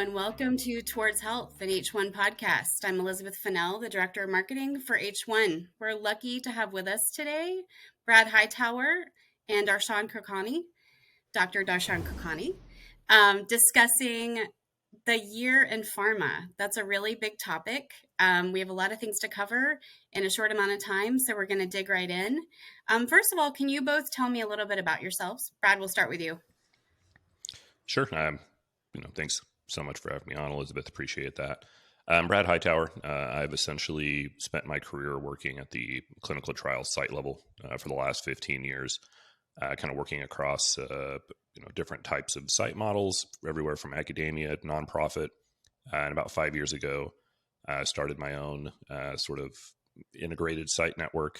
and welcome to Towards Health, an H1 podcast. I'm Elizabeth Fennell, the Director of Marketing for H1. We're lucky to have with us today Brad Hightower and Kulkarni, Dr. Darshan Kulkarni, discussing the year in pharma. That's a really big topic. We have a lot of things to cover in a short amount of time, so we're going to dig right in. First of all, can you both tell me a little bit about yourselves? Brad, we'll start with you. Sure. Thanks so much for having me on, Elizabeth. Appreciate that. I'm Brad Hightower. I've essentially spent my career working at the clinical trial site level for the last 15 years, kind of working across different types of site models, everywhere from academia, nonprofit. And about 5 years ago, I started my own sort of integrated site network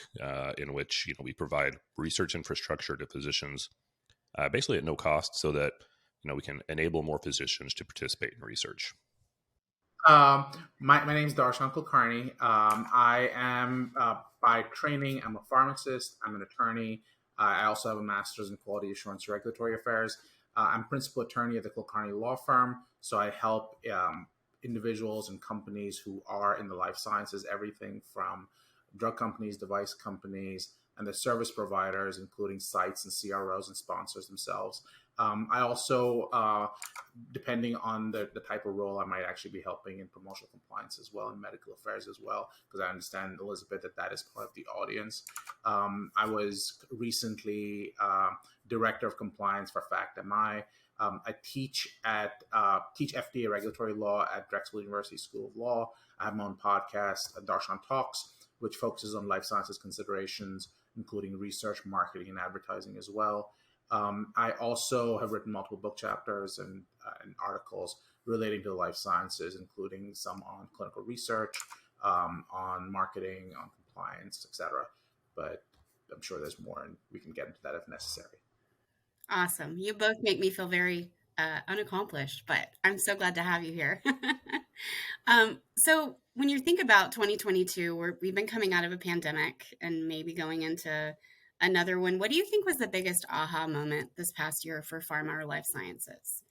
in which we provide research infrastructure to physicians, basically at no cost, so that we can enable more physicians to participate in research. My name is Darshan Kulkarni. I am, by training, I'm a pharmacist. I'm an attorney. I also have a master's in quality assurance regulatory affairs. I'm principal attorney at the Kulkarni law firm. So I help individuals and companies who are in the life sciences, everything from drug companies, device companies, and the service providers, including sites and CROs and sponsors themselves. I also, depending on the type of role, I might actually be helping in promotional compliance as well and medical affairs as well, because I understand, Elizabeth, that is part of the audience. I was recently director of compliance for FactMI. I teach FDA regulatory law at Drexel University School of Law. I have my own podcast, Darshan Talks, which focuses on life sciences considerations, including research, marketing, and advertising as well. I also have written multiple book chapters and articles relating to the life sciences, including some on clinical research, on marketing, on compliance, etc. But I'm sure there's more, and we can get into that if necessary. Awesome. You both make me feel very unaccomplished, but I'm so glad to have you here. So when you think about 2022, we've been coming out of a pandemic and maybe going into another one. What do you think was the biggest aha moment this past year for pharma or life sciences,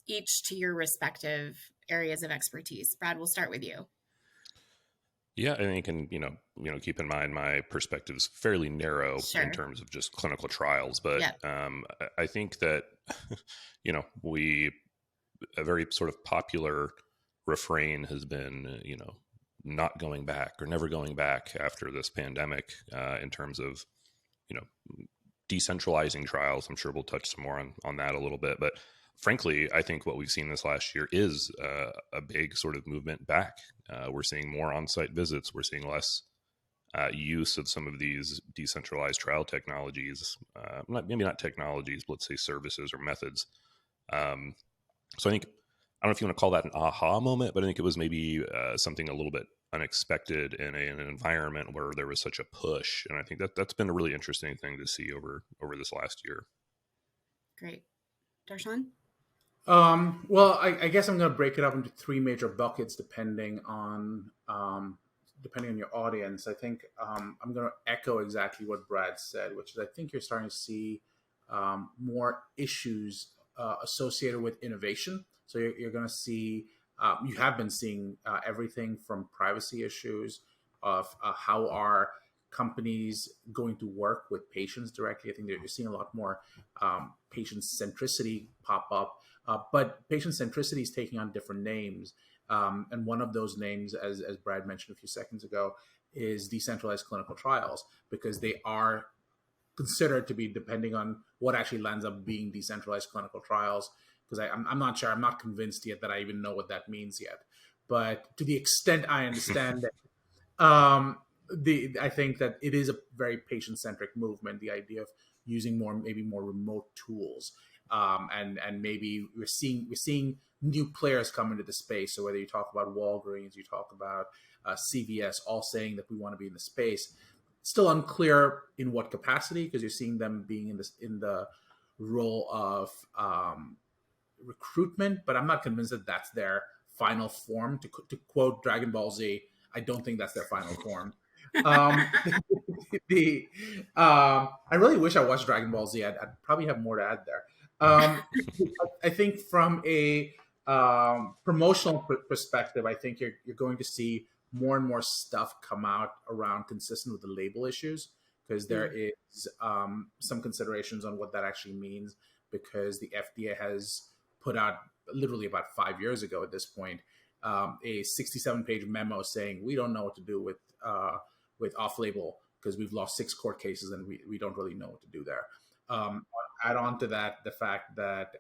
each to your respective areas of expertise? Brad, we'll start with you. Yeah, I think, and keep in mind my perspective is fairly narrow in terms of just clinical trials, but I think that a very sort of popular refrain has been not going back or never going back after this pandemic in terms of decentralizing trials. I'm sure we'll touch some more on that a little bit, but frankly, I think what we've seen this last year is a big sort of movement back. We're seeing more on-site visits. We're seeing less use of some of these decentralized trial technologies, maybe not technologies, but let's say services or methods. So I think, I don't know if you want to call that an aha moment, but I think it was maybe something a little bit unexpected in an environment where there was such a push. And I think that's been a really interesting thing to see over this last year. Great. Darshan? Well, I guess I'm going to break it up into three major buckets depending on your audience. I think I'm going to echo exactly what Brad said, which is I think you're starting to see more issues associated with innovation. So you're going to see, you have been seeing everything from privacy issues of how are companies going to work with patients directly. I think that you're seeing a lot more patient centricity pop up, but patient centricity is taking on different names. And one of those names, as Brad mentioned a few seconds ago, is decentralized clinical trials, because they are considered to be, depending on what actually lands up being decentralized clinical trials, because I'm not sure, I'm not convinced yet that I even know what that means yet. But to the extent I understand it, I think that it is a very patient-centric movement, the idea of using maybe more remote tools. And maybe we're seeing new players come into the space. So whether you talk about Walgreens, you talk about CVS, all saying that we want to be in the space. Still unclear in what capacity, because you're seeing them being in the role of recruitment, but I'm not convinced that that's their final form. To quote Dragon Ball Z, I don't think that's their final form. I really wish I watched Dragon Ball Z. I'd probably have more to add there. I think from a promotional perspective, I think you're going to see more and more stuff come out around consistent with the label issues, because there is some considerations on what that actually means, because the FDA has put out literally about 5 years ago at this point a 67-page memo saying we don't know what to do with off-label because we've lost 6 court cases and we don't really know what to do there. Add on to that the fact that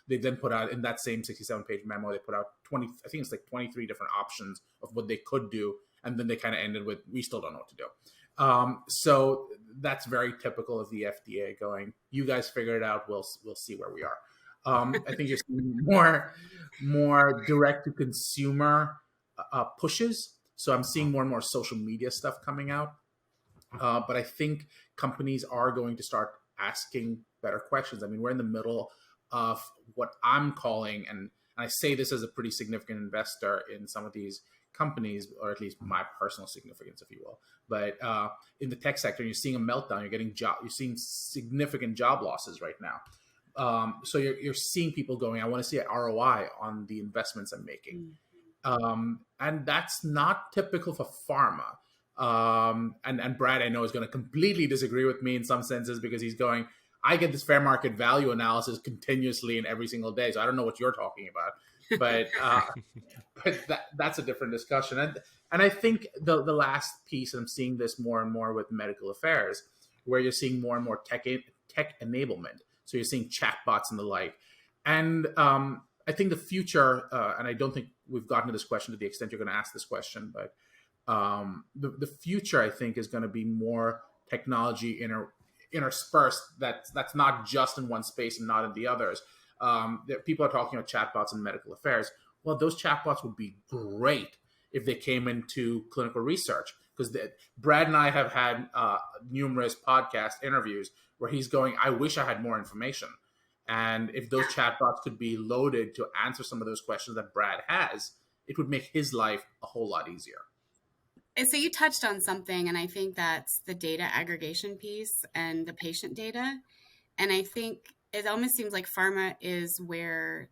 they then put out in that same 67-page memo, they put out 20, I think it's like 23 different options of what they could do, and then they kind of ended with we still don't know what to do. So that's very typical of the FDA going, you guys figure it out, we'll see where we are. I think you're seeing more direct to consumer pushes. So I'm seeing more and more social media stuff coming out. But I think companies are going to start asking better questions. I mean, we're in the middle of what I'm calling, and I say this as a pretty significant investor in some of these companies, or at least my personal significance, if you will. But in the tech sector, you're seeing a meltdown. You're seeing significant job losses right now. So you're seeing people going, I want to see an ROI on the investments I'm making. And that's not typical for pharma. And Brad, I know, is going to completely disagree with me in some senses, because he's going, I get this fair market value analysis continuously and every single day. So I don't know what you're talking about, but that's a different discussion. And I think the last piece, and I'm seeing this more and more with medical affairs, where you're seeing more and more tech enablement. So you're seeing chatbots and the like. And I think the future, and I don't think we've gotten to this question to the extent you're going to ask this question, but the future, I think, is going to be more technology interspersed. That's not just in one space and not in the others. People are talking about chatbots in medical affairs. Well, those chatbots would be great if they came into clinical research, because Brad and I have had numerous podcast interviews where he's going, I wish I had more information. And if those chatbots could be loaded to answer some of those questions that Brad has, it would make his life a whole lot easier. And so you touched on something, and I think that's the data aggregation piece and the patient data. And I think it almost seems like pharma is where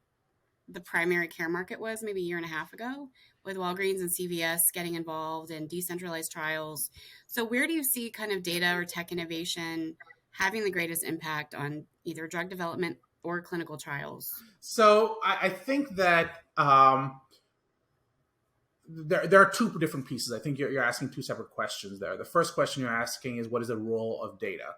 the primary care market was maybe a year and a half ago, with Walgreens and CVS getting involved in decentralized trials. So where do you see kind of data or tech innovation having the greatest impact on either drug development or clinical trials? So I think that there are 2 different pieces. I think you're asking 2 separate questions there. The first question you're asking is, what is the role of data?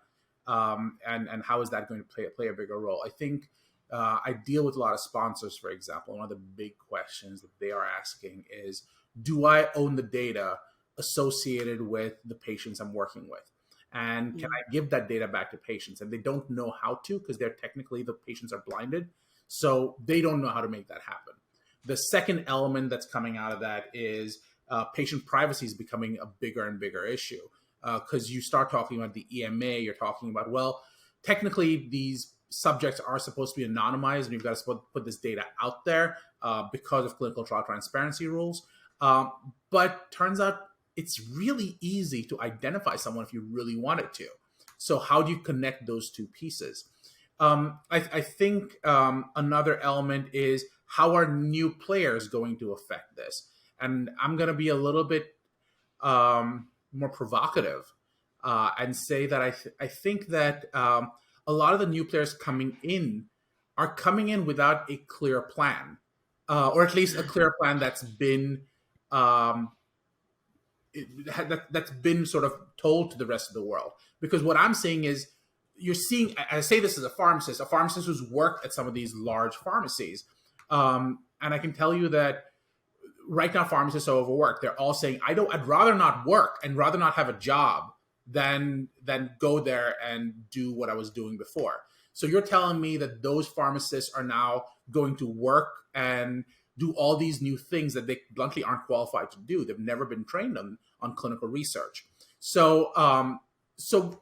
And how is that going to play a bigger role? I think I deal with a lot of sponsors, for example. One of the big questions that they are asking is, do I own the data associated with the patients I'm working with? And can I give that data back to patients? And they don't know how to, because the patients are blinded. So they don't know how to make that happen. The second element that's coming out of that is patient privacy is becoming a bigger and bigger issue, because you start talking about the EMA, you're talking about, well, technically these subjects are supposed to be anonymized and you've got to put this data out there because of clinical trial transparency rules. But turns out it's really easy to identify someone if you really wanted to. So how do you connect those 2 pieces? I think another element is, how are new players going to affect this? And I'm going to be a little bit more provocative and say that I think that a lot of the new players coming in are coming in without a clear plan, or at least a clear plan that's been that's been sort of told to the rest of the world. Because what I'm seeing is, you're seeing, I say this as a pharmacist who's worked at some of these large pharmacies. And I can tell you that right now pharmacists are overworked. They're all saying, I'd rather not work and rather not have a job than go there and do what I was doing before. So you're telling me that those pharmacists are now going to work and do all these new things that they bluntly aren't qualified to do. They've never been trained on clinical research. So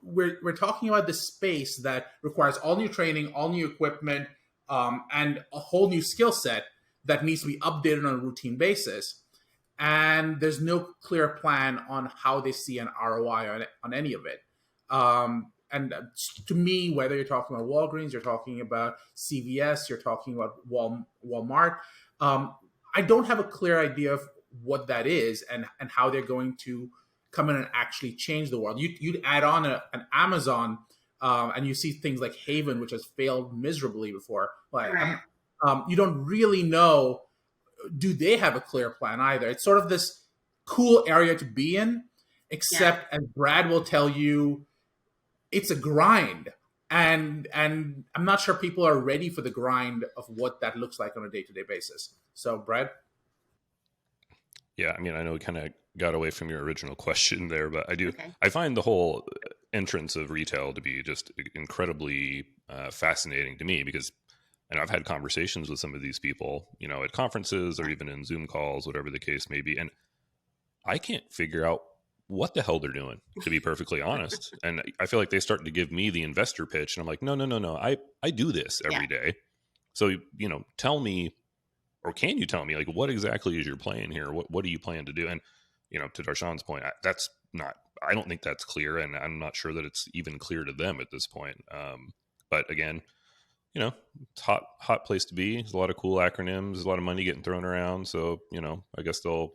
we're talking about this space that requires all new training, all new equipment, and a whole new skill set that needs to be updated on a routine basis. And there's no clear plan on how they see an ROI on any of it. And to me, whether you're talking about Walgreens, you're talking about CVS, you're talking about Walmart, I don't have a clear idea of what that is and how they're going to come in and actually change the world. You'd add on an Amazon, and you see things like Haven, which has failed miserably before. Like, Right. you don't really know, do they have a clear plan either? It's sort of this cool area to be in, except as Brad will tell you, it's a grind. And I'm not sure people are ready for the grind of what that looks like on a day-to-day basis. So, Brad? Yeah, I mean, I know we kind of got away from your original question there, but Okay. I find the whole entrance of retail to be just incredibly fascinating to me, because I've had conversations with some of these people, at conferences or even in Zoom calls, whatever the case may be. And I can't figure out what the hell they're doing, to be perfectly honest. And I feel like they start to give me the investor pitch, and I'm like, no. I do this every day. So, tell me, or can you tell me, like, what exactly is your plan here? What do you plan to do? And, to Darshan's point, I don't think that's clear, and I'm not sure that it's even clear to them at this point. But again, it's hot place to be. There's a lot of cool acronyms, there's a lot of money getting thrown around. So, I guess they'll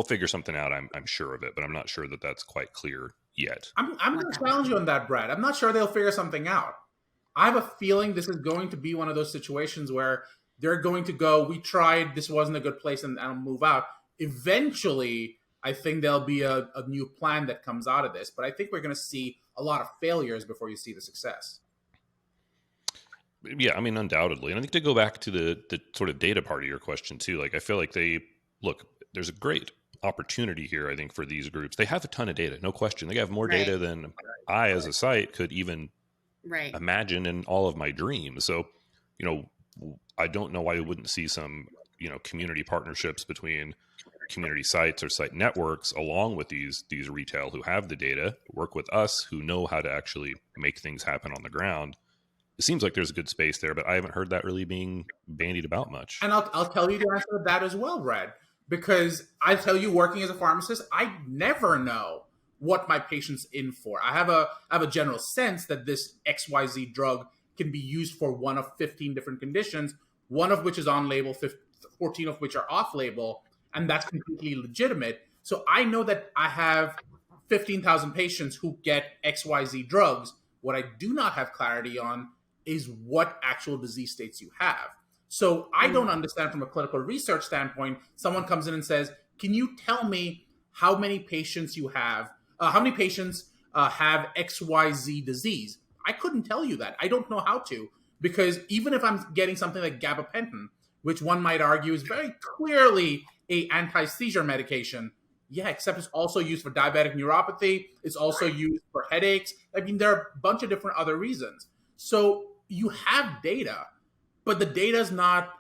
figure something out. I'm sure of it, but I'm not sure that that's quite clear yet. I'm going to challenge you on that, Brad. I'm not sure they'll figure something out. I have a feeling this is going to be one of those situations where they're going to go, we tried, this wasn't a good place, and I'll move out. Eventually, I think there'll be a new plan that comes out of this. But I think we're going to see a lot of failures before you see the success. Yeah, I mean, undoubtedly. And I think to go back to the sort of data part of your question too, like, I feel like there's a great opportunity here, I think, for these groups. They have a ton of data, no question. They have more data than I, as a site, could even imagine in all of my dreams. So, I don't know why we wouldn't see some, community partnerships between community sites or site networks along with these retail who have the data, work with us who know how to actually make things happen on the ground. It seems like there's a good space there, but I haven't heard that really being bandied about much. And I'll tell you the answer to that as well, Brad, because I tell you, working as a pharmacist, I never know what my patient's in for. I have a general sense that this XYZ drug can be used for one of 15 different conditions, one of which is on label, 14 of which are off label, and that's completely legitimate. So I know that I have 15,000 patients who get XYZ drugs. What I do not have clarity on is what actual disease states you have. So I don't understand from a clinical research standpoint, someone comes in and says, can you tell me how many patients you have, how many patients have XYZ disease? I couldn't tell you that. I don't know how to, because even if I'm getting something like gabapentin, which one might argue is very clearly a anti-seizure medication, yeah, except it's also used for diabetic neuropathy. It's also used for headaches. I mean, there are a bunch of different other reasons. So you have data, but the data is not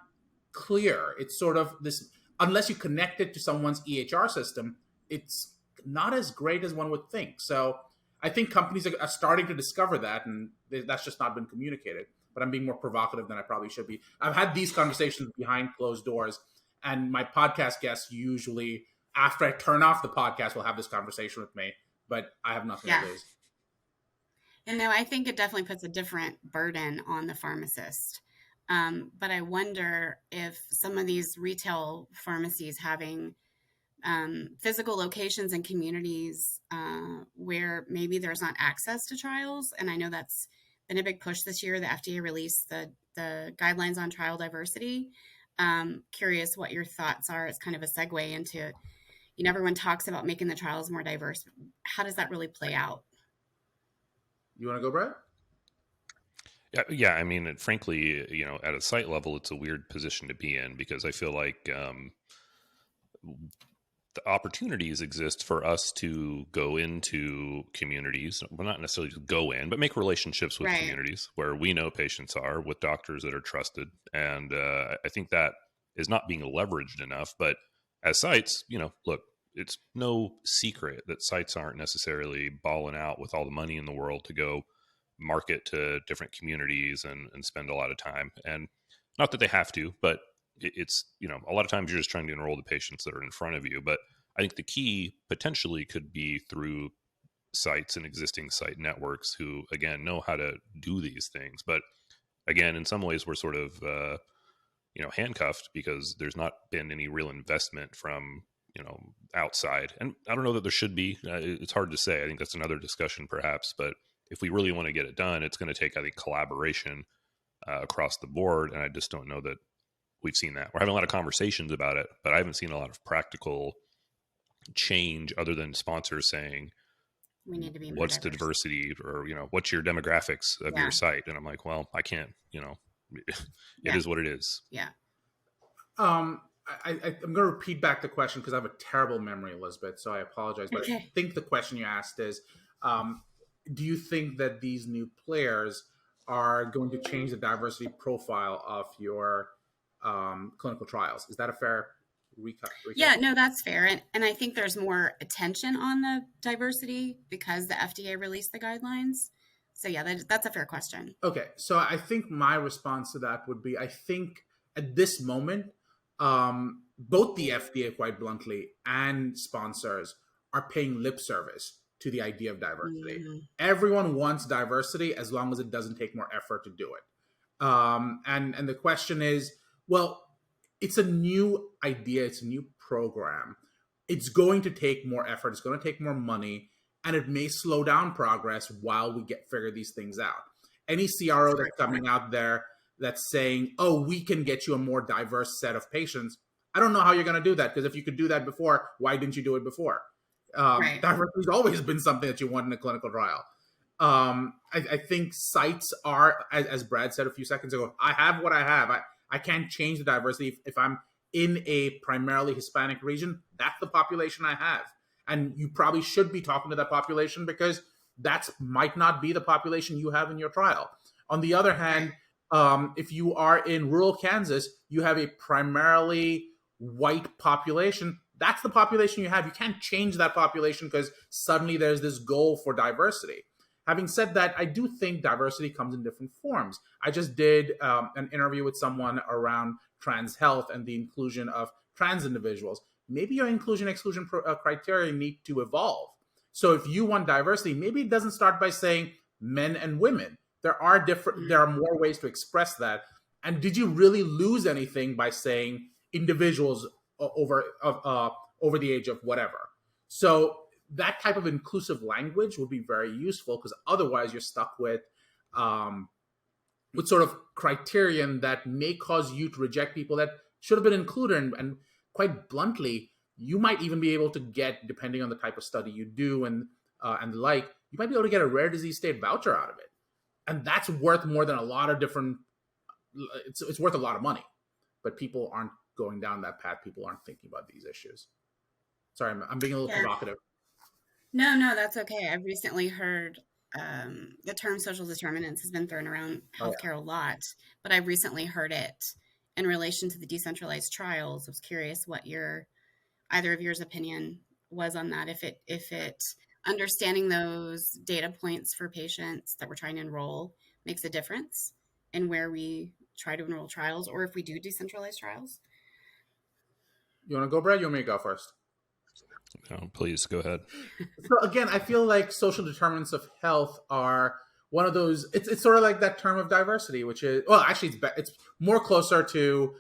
clear. It's sort of this, unless you connect it to someone's EHR system, it's not as great as one would think. So I think companies are starting to discover that, and that's just not been communicated. But I'm being more provocative than I probably should be. I've had these conversations behind closed doors, and my podcast guests usually, after I turn off the podcast, will have this conversation with me, but I have nothing to lose. And no, I think it definitely puts a different burden on the pharmacist. But I wonder if some of these retail pharmacies having physical locations and communities where maybe there's not access to trials. And I know that's been a big push this year. The FDA released the guidelines on trial diversity. Curious what your thoughts are. It's kind of a segue into, everyone talks about making the trials more diverse. How does that really play out? You want to go, Brad? Yeah. I mean, frankly, at a site level, it's a weird position to be in, because I feel like the opportunities exist for us to go into communities. Well, not necessarily to go in, but make relationships with communities where we know patients are, with doctors that are trusted. And I think that is not being leveraged enough. But as sites, look, it's no secret that sites aren't necessarily balling out with all the money in the world to go market to different communities and spend a lot of time. And not that they have to, but it's, a lot of times you're just trying to enroll the patients that are in front of you. But I think the key potentially could be through sites and existing site networks who, again, know how to do these things. But again, in some ways, we're sort of handcuffed because there's not been any real investment from, outside. And I don't know that there should be. It's hard to say. I think that's another discussion perhaps. But if we really want to get it done, it's going to take, I think, collaboration across the board. And I just don't know that we've seen that. We're having a lot of conversations about it, but I haven't seen a lot of practical change other than sponsors saying, we need to be what's the diversity, or, what's your demographics of your site? And I'm like, well, I can't, it is what it is. Yeah. I'm going to repeat back the question because I have a terrible memory, Elizabeth, so I apologize. But I think the question you asked is, do you think that these new players are going to change the diversity profile of your clinical trials? Is that a fair recap? Yeah, no, that's fair. And I think there's more attention on the diversity because the FDA released the guidelines. So yeah, that's a fair question. Okay. So I think my response to that would be, I think at this moment, both the FDA, quite bluntly, and sponsors are paying lip service to the idea of diversity. Mm-hmm. Everyone wants diversity as long as it doesn't take more effort to do it. And the question is, well, it's a new idea. It's a new program. It's going to take more effort. It's going to take more money, and it may slow down progress while we figure these things out. Any CRO that's coming out there that's saying, oh, we can get you a more diverse set of patients, I don't know how you're going to do that, because if you could do that before, why didn't you do it before? Diversity has always been something that you want in a clinical trial. I think sites are, as Brad said a few seconds ago, I have what I have. I can't change the diversity. If I'm in a primarily Hispanic region, that's the population I have. And you probably should be talking to that population because that might not be the population you have in your trial. On the other hand, if you are in rural Kansas, you have a primarily white population. That's the population you have. You can't change that population because suddenly there's this goal for diversity. Having said that, I do think diversity comes in different forms. I just did an interview with someone around trans health and the inclusion of trans individuals. Maybe your inclusion-exclusion criteria need to evolve. So if you want diversity, maybe it doesn't start by saying men and women. There are more ways to express that. And did you really lose anything by saying individuals over the age of whatever? So that type of inclusive language would be very useful, because otherwise you're stuck with sort of criterion that may cause you to reject people that should have been included. And quite bluntly, you might even be able to get, depending on the type of study you do and the like, you might be able to get a rare disease state voucher out of it. And that's worth more than a lot of different, it's worth a lot of money, but people aren't going down that path. People aren't thinking about these issues. Sorry, I'm being a little provocative. No, that's okay. I've recently heard the term social determinants has been thrown around healthcare a lot, but I've recently heard it in relation to the decentralized trials. I was curious what either of yours opinion was on that. If it understanding those data points for patients that we're trying to enroll makes a difference in where we try to enroll trials, or if we do decentralized trials. You want to go, Brad? You want me to go first? No, please go ahead. So again, I feel like social determinants of health are one of those. It's sort of like that term of diversity, which is, well, actually, it's more closer to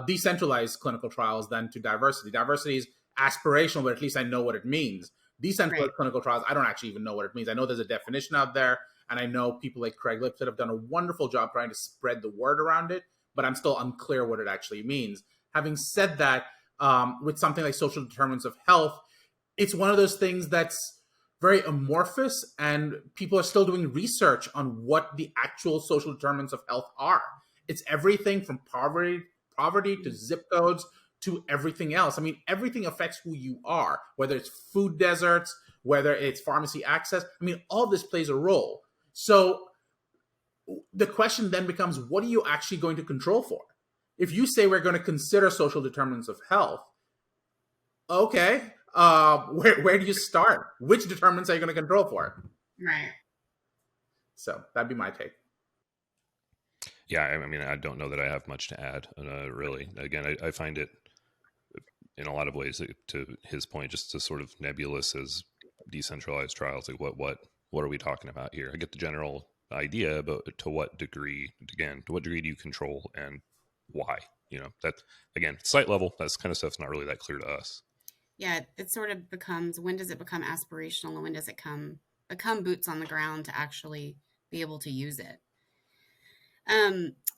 decentralized clinical trials than to diversity. Diversity is aspirational, but at least I know what it means. Decentralized clinical trials, I don't actually even know what it means. I know there's a definition out there, and I know people like Craig Lipset have done a wonderful job trying to spread the word around it, but I'm still unclear what it actually means. Having said that, with something like social determinants of health, it's one of those things that's very amorphous, and people are still doing research on what the actual social determinants of health are. It's everything from poverty to zip codes to everything else. I mean, everything affects who you are, whether it's food deserts, whether it's pharmacy access. I mean, all this plays a role. So the question then becomes, what are you actually going to control for? If you say we're going to consider social determinants of health, okay, where do you start? Which determinants are you going to control for? Right. So that'd be my take. Yeah, I mean, I don't know that I have much to add, really. Again, I find it, in a lot of ways, to his point, just as sort of nebulous as decentralized trials. Like, what are we talking about here? I get the general idea, but to what degree? Again, to what degree do you control, and why? that, again, site level, that's kind of stuff's not really that clear to us. Yeah, it sort of becomes, when does it become aspirational and when does it become boots on the ground to actually be able to use it?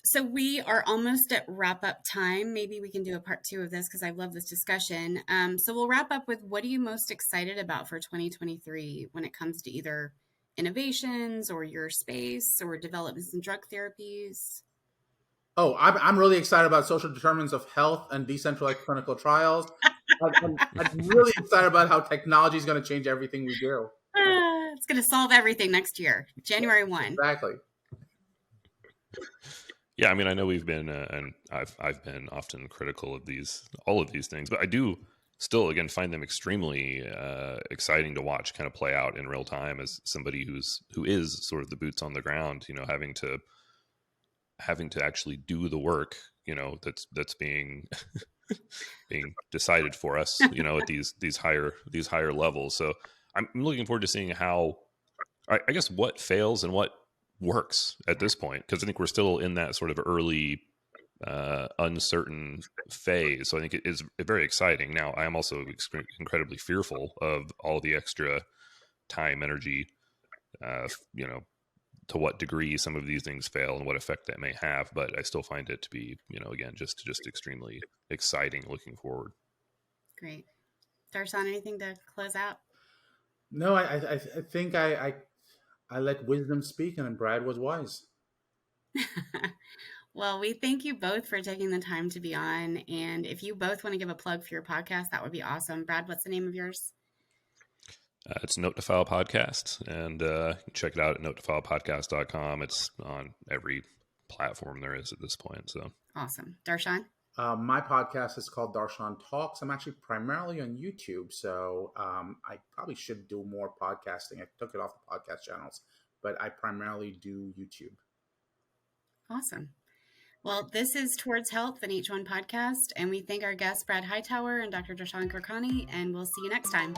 So we are almost at wrap up time. Maybe we can do a part 2 of this because I love this discussion. So we'll wrap up with, what are you most excited about for 2023 when it comes to either innovations or your space or developments in drug therapies? Oh, I'm really excited about social determinants of health and decentralized clinical trials. I'm really excited about how technology is going to change everything we do. It's going to solve everything next year, January 1. Exactly. Yeah, I mean, I know we've been, and I've been often critical of all of these things, but I do still, again, find them extremely exciting to watch kind of play out in real time as somebody who is sort of the boots on the ground, having to actually do the work, that's being being decided for us, at these higher levels. So I'm looking forward to seeing how, I guess, what fails and what works at this point, because I think we're still in that sort of early uncertain phase. So I think it is very exciting. Now, I am also incredibly fearful of all the extra time, energy, to what degree some of these things fail and what effect that may have. But I still find it to be, again, just extremely exciting looking forward. Great. Darshan, anything to close out? No, I think I let wisdom speak, and Brad was wise. Well, we thank you both for taking the time to be on. And if you both want to give a plug for your podcast, that would be awesome. Brad, what's the name of yours? It's Note to File Podcast, and check it out at notetofilepodcast.com. It's on every platform there is at this point. So awesome. Darshan? My podcast is called Darshan Talks. I'm actually primarily on YouTube, so I probably should do more podcasting. I took it off the podcast channels, but I primarily do YouTube. Awesome. Well, this is Towards Health, an H1 podcast, and we thank our guests, Brad Hightower and Dr. Darshan Kulkarni, and we'll see you next time.